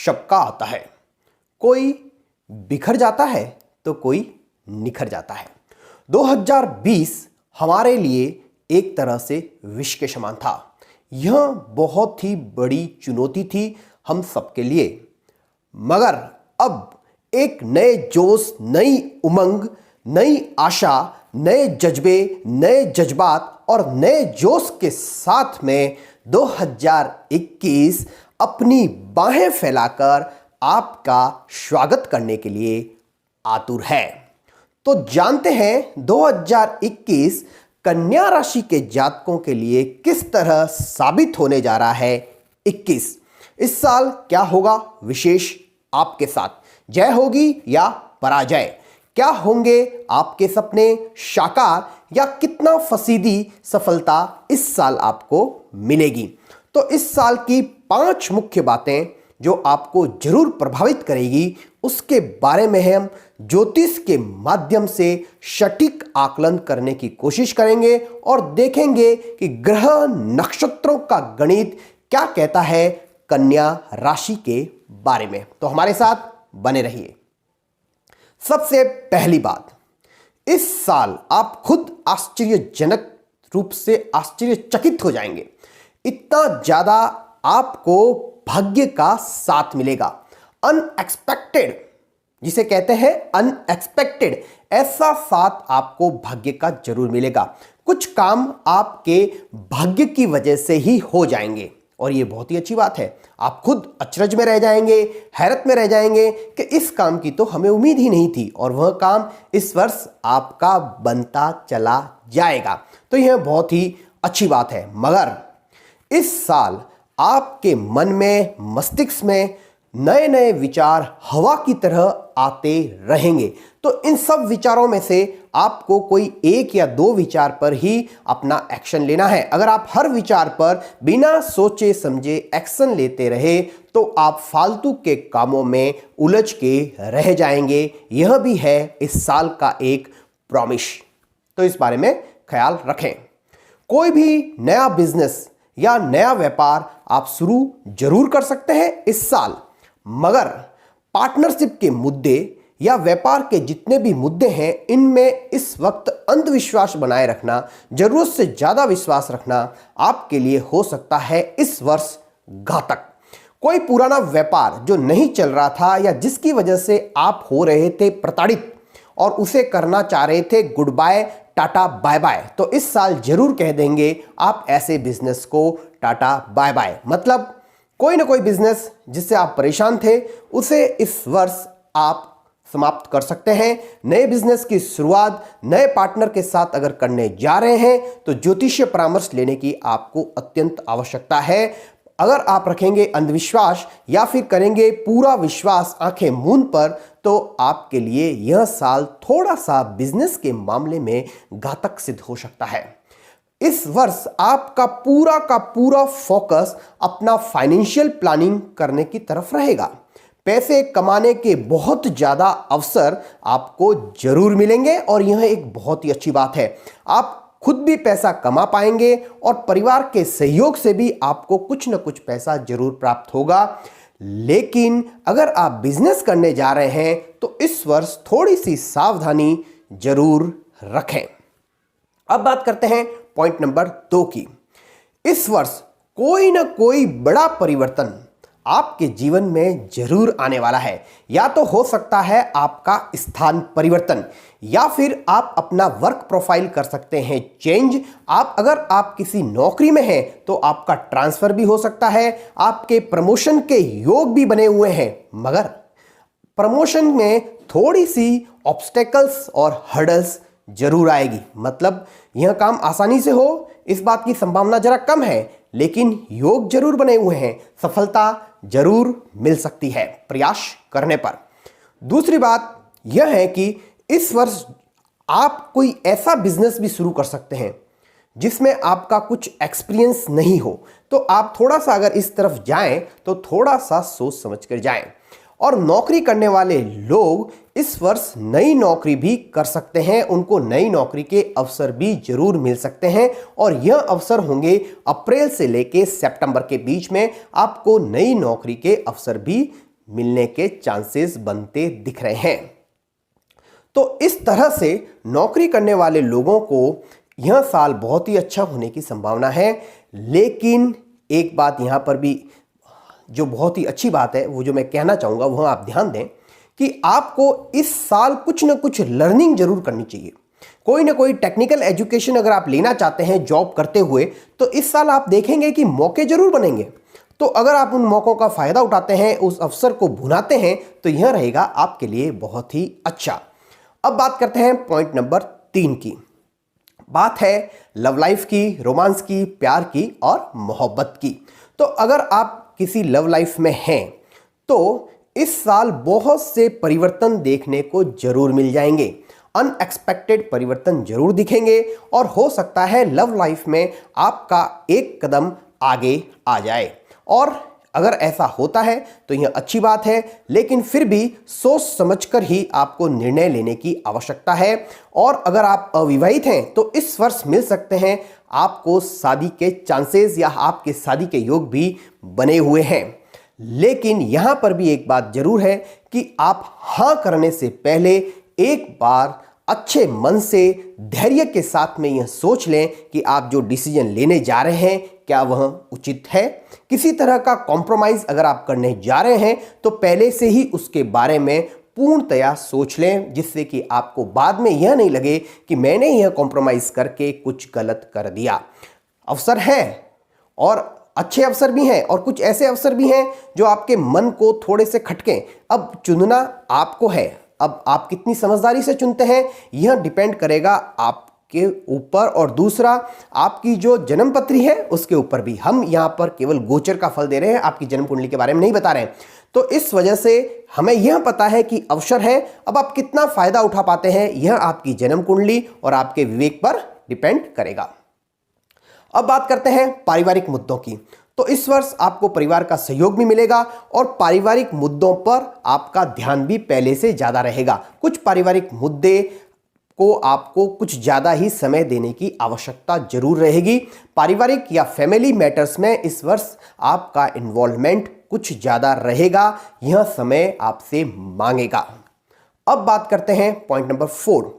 शब का आता है। कोई बिखर जाता है तो कोई निखर जाता है। 2020 हमारे लिए एक तरह से विष के समान था। यह बहुत ही बड़ी चुनौती थी हम सबके लिए, मगर अब एक नए जोश, नई उमंग, नई आशा, नए जज्बे, नए जज्बात और नए जोश के साथ में 2021 अपनी बाहें फैलाकर आपका स्वागत करने के लिए आतुर है। तो जानते हैं 2021 कन्या राशि के जातकों के लिए किस तरह साबित होने जा रहा है। 21 इस साल क्या होगा विशेष आपके साथ, जय होगी या पराजय, क्या होंगे आपके सपने साकार या कितना फसीदी सफलता इस साल आपको मिलेगी। तो इस साल की 5 मुख्य बातें जो आपको जरूर प्रभावित करेगी, उसके बारे में हम ज्योतिष के माध्यम से सटीक आकलन करने की कोशिश करेंगे और देखेंगे कि ग्रह नक्षत्रों का गणित क्या कहता है कन्या राशि के बारे में। तो हमारे साथ बने रहिए। सबसे पहली बात, इस साल आप खुद आश्चर्यजनक रूप से आश्चर्यचकित हो जाएंगे। इतना ज्यादा आपको भाग्य का साथ मिलेगा। अनएक्सपेक्टेड, जिसे कहते हैं अनएक्सपेक्टेड, ऐसा साथ आपको भाग्य का जरूर मिलेगा। कुछ काम आपके भाग्य की वजह से ही हो जाएंगे और ये बहुत ही अच्छी बात है। आप खुद अचरज में रह जाएंगे, हैरत में रह जाएंगे कि इस काम की तो हमें उम्मीद ही नहीं थी और वह काम इस वर्ष आपका बनता चला जाएगा। तो यह बहुत ही अच्छी बात है। मगर इस साल आपके मन में, मस्तिष्क में नए नए विचार हवा की तरह आते रहेंगे। तो इन सब विचारों में से आपको कोई 1 या 2 विचार पर ही अपना एक्शन लेना है। अगर आप हर विचार पर बिना सोचे समझे एक्शन लेते रहे तो आप फालतू के कामों में उलझ के रह जाएंगे। यह भी है इस साल का एक प्रॉमिस, तो इस बारे में ख्याल रखें। कोई भी नया बिजनेस या नया व्यापार आप शुरू जरूर कर सकते हैं इस साल, मगर पार्टनरशिप के मुद्दे या व्यापार के जितने भी मुद्दे हैं, इनमें इस वक्त अंधविश्वास बनाए रखना, जरूरत से ज्यादा विश्वास रखना आपके लिए हो सकता है इस वर्ष घातक। कोई पुराना व्यापार जो नहीं चल रहा था या जिसकी वजह से आप हो रहे थे प्रताड़ित और उसे करना चाह रहे थे good bye, tata bye bye, तो इस साल जरूर कह देंगे आप ऐसे बिजनेस को टाटा बाय बाय। मतलब कोई ना कोई बिजनेस जिससे आप परेशान थे उसे इस वर्ष आप समाप्त कर सकते हैं। नए बिजनेस की शुरुआत नए पार्टनर के साथ अगर करने जा रहे हैं तो ज्योतिषीय परामर्श लेने की आपको अत्यंत आवश्यकता है। अगर आप रखेंगे अंधविश्वास या फिर करेंगे पूरा विश्वास आंखें मूंद पर, तो आपके लिए यह साल थोड़ा सा बिजनेस के मामले में घातक सिद्ध हो सकता है। इस वर्ष आपका पूरा फोकस अपना फाइनेंशियल प्लानिंग करने की तरफ रहेगा। पैसे कमाने के बहुत ज्यादा अवसर आपको जरूर मिलेंगे और यह एक बहुत ही अच्छी बात है। आप खुद भी पैसा कमा पाएंगे और परिवार के सहयोग से भी आपको कुछ न कुछ पैसा जरूर प्राप्त होगा। लेकिन अगर आप बिजनेस करने जा रहे हैं तो इस वर्ष थोड़ी सी सावधानी जरूर रखें। अब बात करते हैं पॉइंट नंबर 2 की। इस वर्ष कोई ना कोई बड़ा परिवर्तन आपके जीवन में जरूर आने वाला है। या तो हो सकता है आपका स्थान परिवर्तन, या फिर आप अपना वर्क प्रोफाइल कर सकते हैं चेंज। अगर आप किसी नौकरी में हैं तो आपका ट्रांसफर भी हो सकता है। आपके प्रमोशन के योग भी बने हुए हैं, मगर प्रमोशन में थोड़ी सी ऑब्स्टेकल्स और हर्डल्स जरूर आएगी। मतलब यह काम आसानी से हो इस बात की संभावना जरा कम है, लेकिन योग जरूर बने हुए हैं। सफलता जरूर मिल सकती है प्रयास करने पर। दूसरी बात यह है कि इस वर्ष आप कोई ऐसा बिजनेस भी शुरू कर सकते हैं जिसमें आपका कुछ एक्सपीरियंस नहीं हो, तो आप थोड़ा सा अगर इस तरफ जाएं तो थोड़ा सा सोच समझ कर जाएं। और नौकरी करने वाले लोग इस वर्ष नई नौकरी भी कर सकते हैं, उनको नई नौकरी के अवसर भी जरूर मिल सकते हैं और यह अवसर होंगे अप्रैल से लेके सितंबर के बीच में। आपको नई नौकरी के अवसर भी मिलने के चांसेस बनते दिख रहे हैं। तो इस तरह से नौकरी करने वाले लोगों को यह साल बहुत ही अच्छा होने की संभावना है। लेकिन एक बात यहाँ पर भी जो बहुत ही अच्छी बात है, वो जो मैं कहना चाहूँगा वह आप ध्यान दें कि आपको इस साल कुछ ना कुछ लर्निंग जरूर करनी चाहिए। कोई ना कोई टेक्निकल एजुकेशन अगर आप लेना चाहते हैं जॉब करते हुए, तो इस साल आप देखेंगे कि मौके जरूर बनेंगे। तो अगर आप उन मौक़ों का फ़ायदा उठाते हैं, उस अवसर को भुनाते हैं, तो यह रहेगा आपके लिए बहुत ही अच्छा। अब बात करते हैं पॉइंट नंबर 3 की। बात है लव लाइफ की, रोमांस की, प्यार की और मोहब्बत की। तो अगर आप किसी लव लाइफ में हैं तो इस साल बहुत से परिवर्तन देखने को जरूर मिल जाएंगे। अनएक्सपेक्टेड परिवर्तन जरूर दिखेंगे और हो सकता है लव लाइफ में आपका एक कदम आगे आ जाए। और अगर ऐसा होता है तो यह अच्छी बात है, लेकिन फिर भी सोच समझकर ही आपको निर्णय लेने की आवश्यकता है। और अगर आप अविवाहित हैं तो इस वर्ष मिल सकते हैं आपको शादी के चांसेस या आपके शादी के योग भी बने हुए हैं। लेकिन यहां पर भी एक बात जरूर है कि आप हां करने से पहले एक बार अच्छे मन से धैर्य के साथ में यह सोच लें कि आप जो डिसीजन लेने जा रहे हैं क्या वह उचित है। किसी तरह का कॉम्प्रोमाइज अगर आप करने जा रहे हैं तो पहले से ही उसके बारे में पूर्णतया सोच लें, जिससे कि आपको बाद में यह नहीं लगे कि मैंने यह कॉम्प्रोमाइज करके कुछ गलत कर दिया। अवसर है और अच्छे अवसर भी हैं और कुछ ऐसे अवसर भी हैं जो आपके मन को थोड़े से खटकें। अब चुनना आपको है। अब आप कितनी समझदारी से चुनते हैं यह डिपेंड करेगा आपके ऊपर, और दूसरा आपकी जो जन्म पत्री है उसके ऊपर भी। हम यहाँ पर केवल गोचर का फल दे रहे हैं, आपकी जन्म कुंडली के बारे में नहीं बता रहे हैं। तो इस वजह से हमें यह पता है कि अवसर है। अब आप कितना फायदा उठा पाते हैं यह आपकी जन्म कुंडली और आपके विवेक पर डिपेंड करेगा। अब बात करते हैं पारिवारिक मुद्दों की। तो इस वर्ष आपको परिवार का सहयोग भी मिलेगा और पारिवारिक मुद्दों पर आपका ध्यान भी पहले से ज़्यादा रहेगा। कुछ पारिवारिक मुद्दे को आपको कुछ ज़्यादा ही समय देने की आवश्यकता जरूर रहेगी। पारिवारिक या फैमिली मैटर्स में इस वर्ष आपका इन्वॉल्वमेंट कुछ ज़्यादा रहेगा, यह समय आपसे मांगेगा। अब बात करते हैं पॉइंट नंबर 4।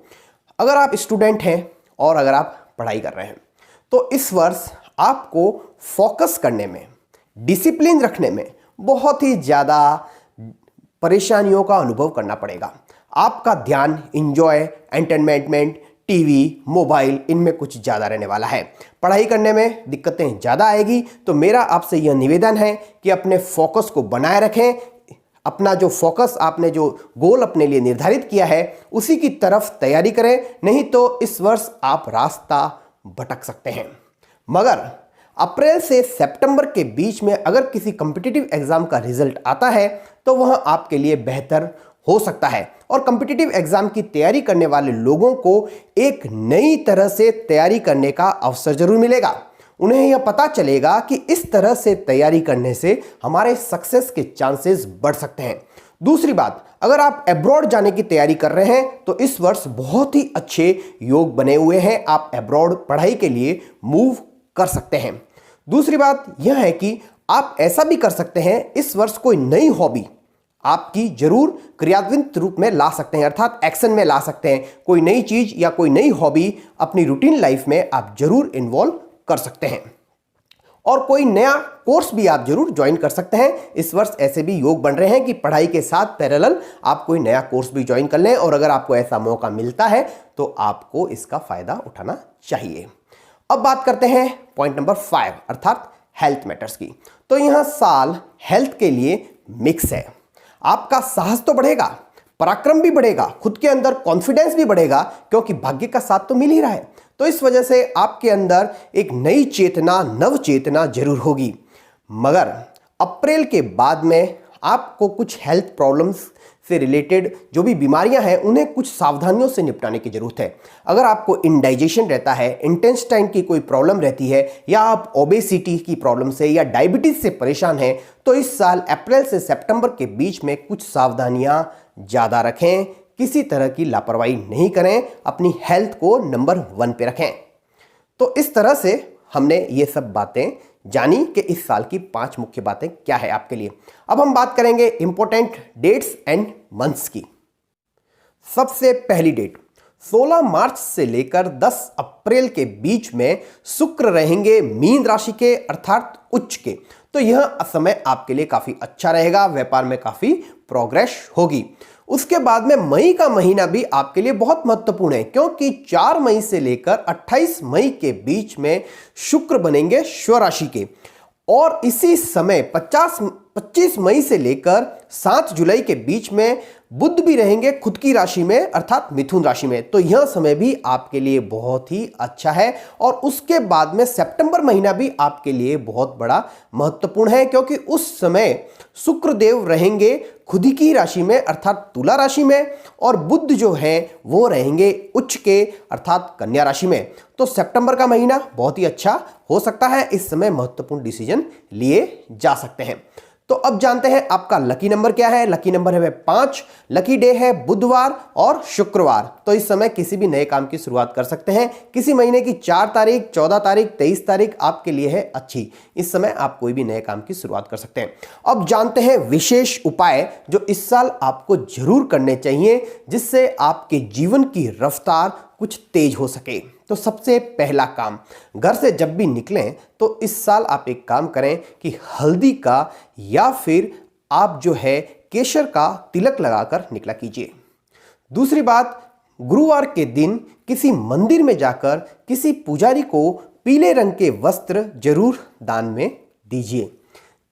अगर आप स्टूडेंट हैं और अगर आप पढ़ाई कर रहे हैं तो इस वर्ष आपको फोकस करने में, डिसिप्लिन रखने में बहुत ही ज़्यादा परेशानियों का अनुभव करना पड़ेगा। आपका ध्यान एंजॉय, एंटरटेनमेंट, टीवी, मोबाइल इनमें कुछ ज़्यादा रहने वाला है। पढ़ाई करने में दिक्कतें ज़्यादा आएगी। तो मेरा आपसे यह निवेदन है कि अपने फोकस को बनाए रखें। अपना जो फोकस, आपने जो गोल अपने लिए निर्धारित किया है उसी की तरफ तैयारी करें, नहीं तो इस वर्ष आप रास्ता भटक सकते हैं। मगर अप्रैल से सितंबर के बीच में अगर किसी कॉम्पिटिटिव एग्जाम का रिजल्ट आता है तो वह आपके लिए बेहतर हो सकता है। और कॉम्पिटिटिव एग्जाम की तैयारी करने वाले लोगों को एक नई तरह से तैयारी करने का अवसर जरूर मिलेगा। उन्हें यह पता चलेगा कि इस तरह से तैयारी करने से हमारे सक्सेस के चांसेस बढ़ सकते हैं। दूसरी बात, अगर आप अब्रॉड जाने की तैयारी कर रहे हैं तो इस वर्ष बहुत ही अच्छे योग बने हुए हैं। आप अब्रॉड पढ़ाई के लिए मूव कर सकते हैं। दूसरी बात यह है कि आप ऐसा भी कर सकते हैं, इस वर्ष कोई नई हॉबी आपकी जरूर क्रियान्वित रूप में ला सकते हैं, अर्थात एक्शन में ला सकते हैं। कोई नई चीज या कोई नई हॉबी अपनी रूटीन लाइफ में आप जरूर इन्वॉल्व कर सकते हैं। और कोई नया कोर्स भी आप जरूर ज्वाइन कर सकते हैं। इस वर्ष ऐसे भी योग बन रहे हैं कि पढ़ाई के साथ पैरेलल आप कोई नया कोर्स भी ज्वाइन कर लें, और अगर आपको ऐसा मौका मिलता है तो आपको इसका फायदा उठाना चाहिए। अब बात करते हैं पॉइंट नंबर 5 अर्थात हेल्थ मैटर्स की। तो यह साल हेल्थ के लिए मिक्स है। आपका साहस तो बढ़ेगा, पराक्रम भी बढ़ेगा, खुद के अंदर कॉन्फिडेंस भी बढ़ेगा, क्योंकि भाग्य का साथ तो मिल ही रहा है। तो इस वजह से आपके अंदर एक नई चेतना, नव चेतना जरूर होगी। मगर अप्रैल के बाद में आपको कुछ हेल्थ प्रॉब्लम्स से रिलेटेड जो भी बीमारियां हैं उन्हें कुछ सावधानियों से निपटाने की जरूरत है। अगर आपको इंडाइजेशन रहता है, इंटेस्टाइन की कोई प्रॉब्लम रहती है, या आप ओबेसिटी की प्रॉब्लम से या डायबिटीज से परेशान हैं, तो इस साल अप्रैल से सितंबर के बीच में कुछ सावधानियां ज़्यादा रखें। किसी तरह की लापरवाही नहीं करें, अपनी हेल्थ को नंबर 1 पे रखें। तो इस तरह से हमने ये सब बातें जानी कि इस साल की 5 मुख्य बातें क्या है आपके लिए। अब हम बात करेंगे इंपॉर्टेंट डेट्स एंड मंथ्स की। सबसे पहली डेट 16 मार्च से लेकर 10 अप्रैल के बीच में शुक्र रहेंगे मीन राशि के अर्थात उच्च के। तो यह समय आपके लिए काफी अच्छा रहेगा, व्यापार में काफी प्रोग्रेस होगी। उसके बाद में मई का महीना भी आपके लिए बहुत महत्वपूर्ण है, क्योंकि 4 मई से लेकर 28 मई के बीच में शुक्र बनेंगे स्व राशि के, और इसी समय 25 मई से लेकर 7 जुलाई के बीच में बुध भी रहेंगे खुद की राशि में अर्थात मिथुन राशि में। तो यह समय भी आपके लिए बहुत ही अच्छा है। और उसके बाद में सितंबर महीना भी आपके लिए बहुत बड़ा महत्वपूर्ण है, क्योंकि उस समय शुक्रदेव रहेंगे खुद की राशि में अर्थात तुला राशि में, और बुध जो है वो रहेंगे उच्च के अर्थात कन्या राशि में। तो सितंबर का महीना बहुत ही अच्छा हो सकता है, इस समय महत्वपूर्ण डिसीजन लिए जा सकते हैं। तो अब जानते हैं आपका लकी नंबर क्या है। लकी नंबर है 5, लकी डे है बुधवार और शुक्रवार। तो इस समय किसी भी नए काम की शुरुआत कर सकते हैं। किसी महीने की 4 तारीख, 14 तारीख, 23 तारीख आपके लिए है अच्छी। इस समय आप कोई भी नए काम की शुरुआत कर सकते हैं। अब जानते हैं विशेष उपाय जो इस साल आपको जरूर करने चाहिए, जिससे आपके जीवन की रफ्तार कुछ तेज हो सके। तो सबसे पहला काम, घर से जब भी निकलें तो इस साल आप एक काम करें कि हल्दी का या फिर आप जो है केसर का तिलक लगाकर निकला कीजिए। दूसरी बात, गुरुवार के दिन किसी मंदिर में जाकर किसी पुजारी को पीले रंग के वस्त्र जरूर दान में दीजिए।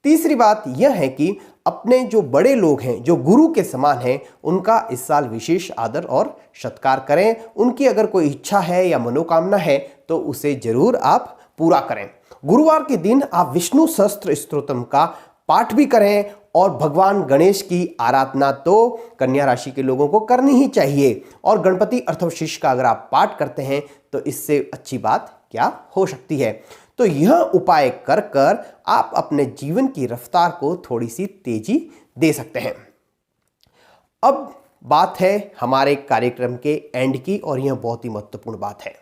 तीसरी बात यह है कि अपने जो बड़े लोग हैं, जो गुरु के समान हैं, उनका इस साल विशेष आदर और सत्कार करें। उनकी अगर कोई इच्छा है या मनोकामना है तो उसे जरूर आप पूरा करें। गुरुवार के दिन आप विष्णु सहस्त्र स्तोत्रम का पाठ भी करें, और भगवान गणेश की आराधना तो कन्या राशि के लोगों को करनी ही चाहिए। और गणपति अर्थवशीष का अगर आप पाठ करते हैं तो इससे अच्छी बात क्या हो सकती है। तो यह उपाय कर कर आप अपने जीवन की रफ्तार को थोड़ी सी तेजी दे सकते हैं। अब बात है हमारे कार्यक्रम के एंड की, और यह बहुत ही महत्वपूर्ण बात है।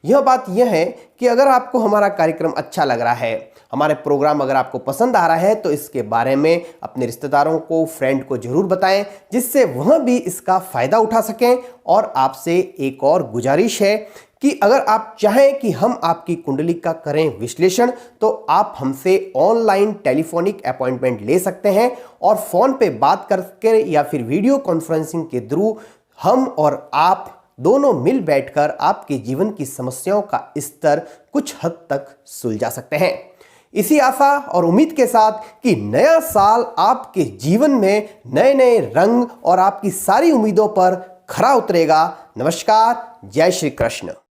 यह बात यह है कि अगर आपको हमारा कार्यक्रम अच्छा लग रहा है, हमारे प्रोग्राम अगर आपको पसंद आ रहा है, तो इसके बारे में अपने रिश्तेदारों को, फ्रेंड को जरूर बताएं, जिससे वह भी इसका फायदा उठा सकें। और आपसे एक और गुजारिश है कि अगर आप चाहें कि हम आपकी कुंडली का करें विश्लेषण, तो आप हमसे ऑनलाइन टेलीफोनिक अपॉइंटमेंट ले सकते हैं, और फोन पे बात करके या फिर वीडियो कॉन्फ्रेंसिंग के थ्रू हम और आप दोनों मिल बैठकर आपके जीवन की समस्याओं का स्तर कुछ हद तक सुलझा सकते हैं। इसी आशा और उम्मीद के साथ कि नया साल आपके जीवन में नए नए रंग और आपकी सारी उम्मीदों पर खरा उतरेगा। नमस्कार, जय श्री कृष्ण।